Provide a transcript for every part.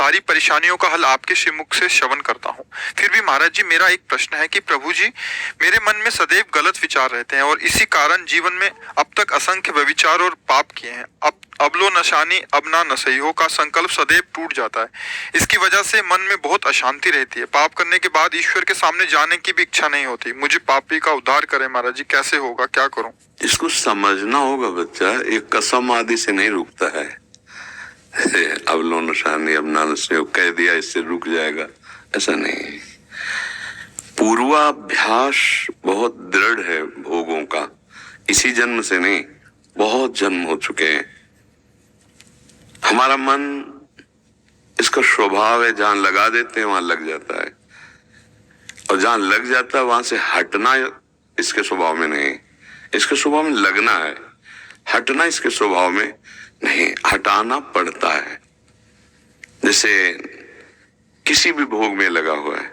सारी परेशानियों का हल आपके श्रीमुख से श्रवण करता हूँ। फिर भी महाराज जी, मेरा एक प्रश्न है कि प्रभु जी, मेरे मन में सदैव गलत विचार रहते हैं और इसी कारण जीवन में अब तक असंख्य व्यभिचार और पाप किए हैं। अब लो नशानी अब ना नसई हो का संकल्प सदैव टूट जाता है। इसकी वजह से मन में बहुत अशांति रहती है। पाप करने के बाद ईश्वर के सामने जाने की भी इच्छा नहीं होती। मुझे पापी का उद्धार करें महाराज जी, कैसे होगा, क्या करूं? इसको समझना होगा बच्चा, एक कसम आदि से नहीं रुकता है। अब लो नशानी अब ना नसई कह दिया इससे रुक जाएगा, ऐसा नहीं। पूर्वाभ्यास बहुत दृढ़ है भोगों का, इसी जन्म से नहीं, बहुत जन्म हो चुके हैं। हमारा मन, इसका स्वभाव है, जहां लगा देते हैं वहां लग जाता है, और जहां लग जाता है वहां से हटना इसके स्वभाव में नहीं। इसके स्वभाव में लगना है, हटना इसके स्वभाव में नहीं। हटाना पड़ता है। जैसे किसी भी भोग में लगा हुआ है,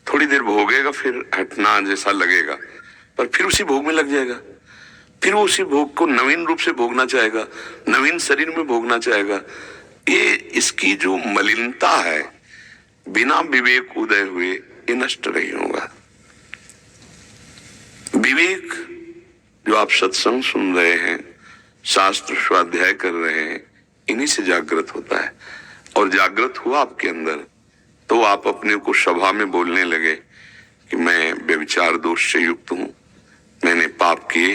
थोड़ी देर भोगेगा, फिर हटना जैसा लगेगा, पर फिर उसी भोग में लग जाएगा। फिर वो उसी भोग को नवीन रूप से भोगना चाहेगा, नवीन शरीर में भोगना चाहेगा। ये इसकी जो मलिनता है, बिना विवेक उदय हुए ये नष्ट नहीं होगा। विवेक, जो आप सत्संग सुन रहे हैं, शास्त्र स्वाध्याय कर रहे हैं, इन्हीं से जागृत होता है। और जागृत हुआ आपके अंदर तो आप अपने को सभा में बोलने लगे कि मैं व्यभिचार दोष से युक्त हूं, मैंने पाप किए।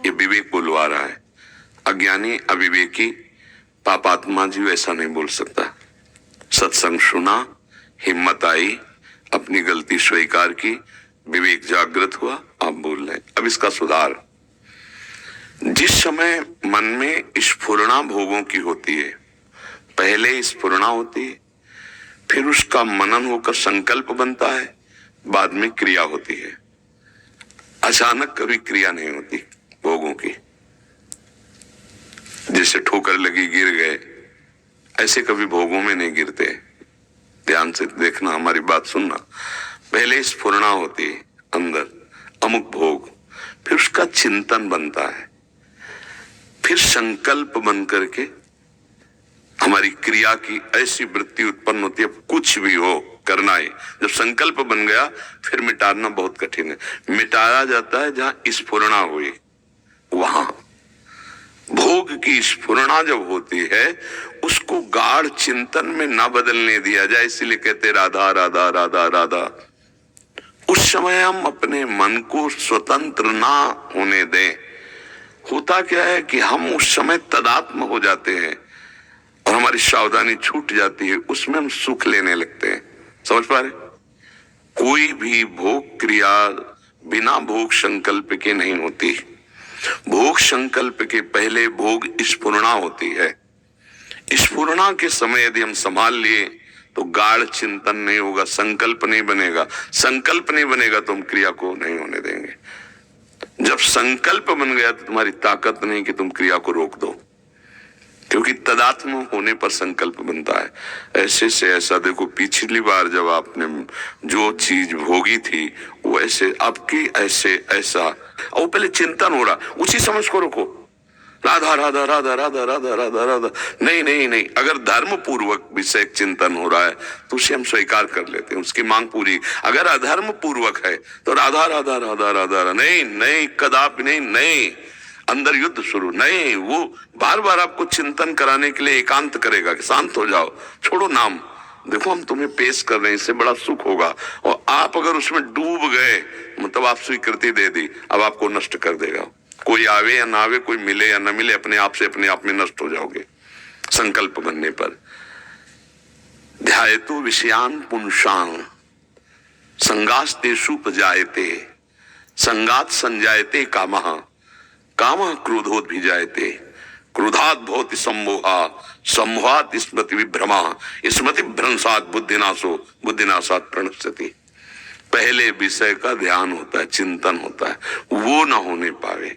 ये विवेक बुलवा रहा है। अज्ञानी, अविवेकी, पापात्मा जीव ऐसा नहीं बोल सकता। सत्संग सुना, हिम्मत आई, अपनी गलती स्वीकार की, विवेक जागृत हुआ, आप बोल रहे। अब इसका सुधार, जिस समय मन में स्फुरणा भोगों की होती है, पहले स्फुरणा होती है, फिर उसका मनन होकर संकल्प बनता है, बाद में क्रिया होती है। अचानक कभी क्रिया नहीं होती भोगों की। जैसे ठोकर लगी गिर गए, ऐसे कभी भोगों में नहीं गिरते। ध्यान से देखना, हमारी बात सुनना। पहले स्फुरणा होती है अंदर, अमुक भोग, फिर उसका चिंतन बनता है, फिर संकल्प बन करके हमारी क्रिया की ऐसी वृत्ति उत्पन्न होती है, कुछ भी हो करना है। जब संकल्प बन गया, फिर मिटाना बहुत कठिन है। मिटाया जाता है जहां स्फुरणा हुई, वहां भोग की स्फुरणा जब होती है, उसको गाढ़ चिंतन में ना बदलने दिया जाए। इसलिए कहते राधा राधा राधा राधा। उस समय हम अपने मन को स्वतंत्र ना होने दें। होता क्या है कि हम उस समय तदात्म हो जाते हैं और हमारी सावधानी छूट जाती है, उसमें हम सुख लेने लगते हैं। समझ पा रहे? कोई भी भोग क्रिया बिना भोग संकल्प के नहीं होती। भोग संकल्प के पहले भोग स्फुरणा होती है। स्फुरणा के समय यदि हम संभाल लिए तो गाढ़ चिंतन नहीं होगा, संकल्प नहीं बनेगा। संकल्प नहीं बनेगा तो हम क्रिया को नहीं होने देंगे। जब संकल्प बन गया तो तुम्हारी ताकत नहीं कि तुम क्रिया को रोक दो, क्योंकि तदात्म होने पर संकल्प बनता है। ऐसे से ऐसा देखो, पिछली बार जब आपने जो चीज भोगी थी वो ऐसे आपकी ऐसे ऐसा, और पहले चिंतन हो रहा, उसी समझ को रखो, राधा राधा राधा राधा राधा राधा राधा। नहीं नहीं नहीं, अगर धर्म पूर्वक विषय चिंतन हो रहा है तो उसे हम स्वीकार कर लेते हैं, उसकी मांग पूरी। अगर अधर्म पूर्वक है तो राधा राधा राधा राधा, नहीं नहीं, कदापि नहीं, नहीं, अंदर युद्ध शुरू नहीं। वो बार बार आपको चिंतन कराने के लिए एकांत करेगा कि शांत हो जाओ, छोड़ो नाम, देखो हम तुम्हें पेश कर रहे हैं, इससे बड़ा सुख होगा। और आप अगर उसमें डूब गए, मतलब आप स्वीकृति दे दी, अब आपको नष्ट कर देगा। कोई आवे या ना आवे, कोई मिले या ना मिले, अपने आप से अपने आप में नष्ट हो जाओगे संकल्प बनने पर। ध्यायतु विषयान पुंसां संगास्तेषु उपजायते, संगात संजायते कामः, कामः क्रोधोद्भिजायते, क्रोधात् भवति सम्मोहा, सम्मोहात् स्मृति विभ्रमा, स्मृति भ्रंशात् बुद्धिनाशो, बुद्धिनाशात् प्रणश्यति। पहले विषय का ध्यान होता है, चिंतन होता है, वो ना होने पावे,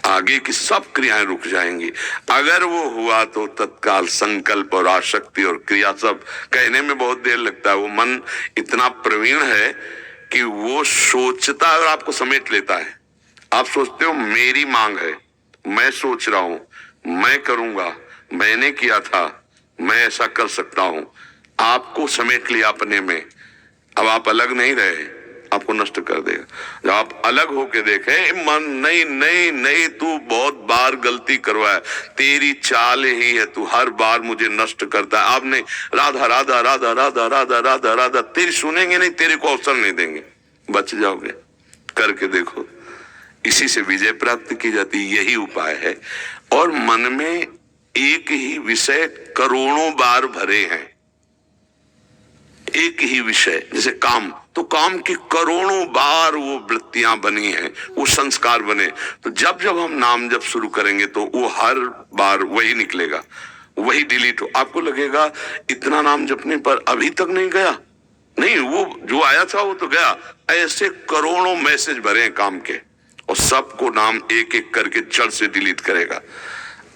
आगे की सब क्रियाएं रुक जाएंगी। अगर वो हुआ तो तत्काल संकल्प और आसक्ति और क्रिया, सब कहने में बहुत देर लगता है। वो मन इतना प्रवीण है कि वो सोचता है और आपको समेट लेता है। आप सोचते हो मेरी मांग है, मैं सोच रहा हूं, मैं करूंगा, मैंने किया था, मैं ऐसा कर सकता हूं, आपको समेट लिया अपने में, अब आप अलग नहीं रहे, आपको नष्ट कर देगा। जब आप अलग होके देखें, मन नहीं नहीं नहीं, तू बहुत बार गलती करवाया, तेरी चाल ही है, तू हर बार मुझे नष्ट करता है। आपने राधा राधा राधा राधा राधा राधा राधा, तेरी सुनेंगे नहीं, तेरे को अवसर नहीं देंगे, बच जाओगे। करके देखो, इसी से विजय प्राप्त की जाती, यही उपाय है। और मन में एक ही विषय करोड़ों बार भरे हैं, एक ही विषय, जैसे काम, तो काम की करोड़ों बार वो वृत्तियां बनी हैं, वो संस्कार बने। तो जब जब हम नाम जप शुरू करेंगे तो वो हर बार वही निकलेगा, वही डिलीट हो। आपको लगेगा इतना नाम जपने पर अभी तक नहीं गया, नहीं, वो जो आया था वो तो गया। ऐसे करोड़ों मैसेज भरे हैं काम के, और सबको नाम एक एक करके जड़ से डिलीट करेगा।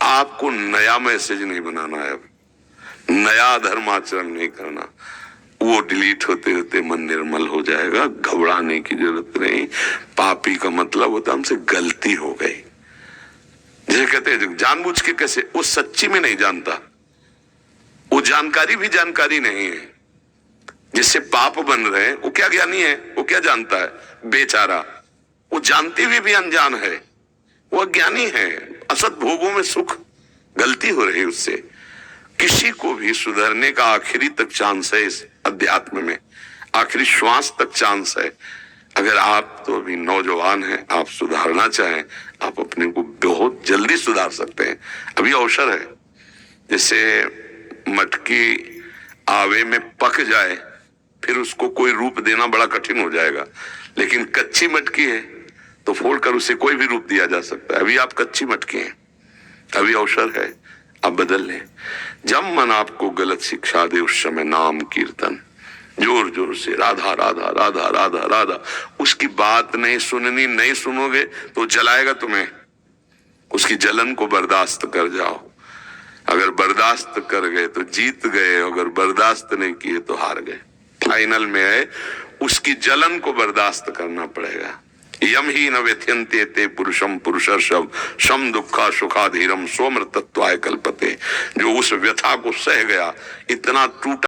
आपको नया मैसेज नहीं बनाना है, अब नया धर्माचरण नहीं करना, वो डिलीट होते होते मन निर्मल हो जाएगा। घबराने की जरूरत नहीं। पापी का मतलब होता हमसे गलती हो गई, जैसे कहते हैं जानबूझ के कैसे, वो सच्ची में नहीं जानता, वो जानकारी भी जानकारी नहीं है, जिससे पाप बन रहे हैं। वो क्या ज्ञानी है, वो क्या जानता है, बेचारा, वो जानते हुए भी अनजान है, वो अज्ञानी है। असत भोगों में सुख, गलती हो रही उससे। किसी को भी सुधरने का आखिरी तक चांस है, इस अध्यात्म में आखिरी श्वास तक चांस है। अगर आप तो अभी नौजवान हैं, आप सुधारना चाहें, आप अपने को बहुत जल्दी सुधार सकते हैं, अभी अवसर है। जैसे मटकी आवे में पक जाए, फिर उसको कोई रूप देना बड़ा कठिन हो जाएगा, लेकिन कच्ची मटकी है तो फोड़कर उसे कोई भी रूप दिया जा सकता है। अभी आप कच्ची मटकी हैं, अभी अवसर है, आप बदल लें। जब मन आपको गलत शिक्षा दे, उस समय नाम कीर्तन जोर जोर से राधा राधा राधा राधा राधा। उसकी बात नहीं सुननी, नहीं सुनोगे तो जलाएगा तुम्हें, उसकी जलन को बर्दाश्त कर जाओ। अगर बर्दाश्त कर गए तो जीत गए, अगर बर्दाश्त नहीं किए तो हार गए। फाइनल में है, उसकी जलन को बर्दाश्त करना पड़ेगा। यम ही न व्यथ्यन्ते ते पुरुषम पुरुषर्षभ शम दुखा सुखाधीरम सोमृतत्वाय कल्पते। जो उस व्यथा को सह गया, इतना टूटा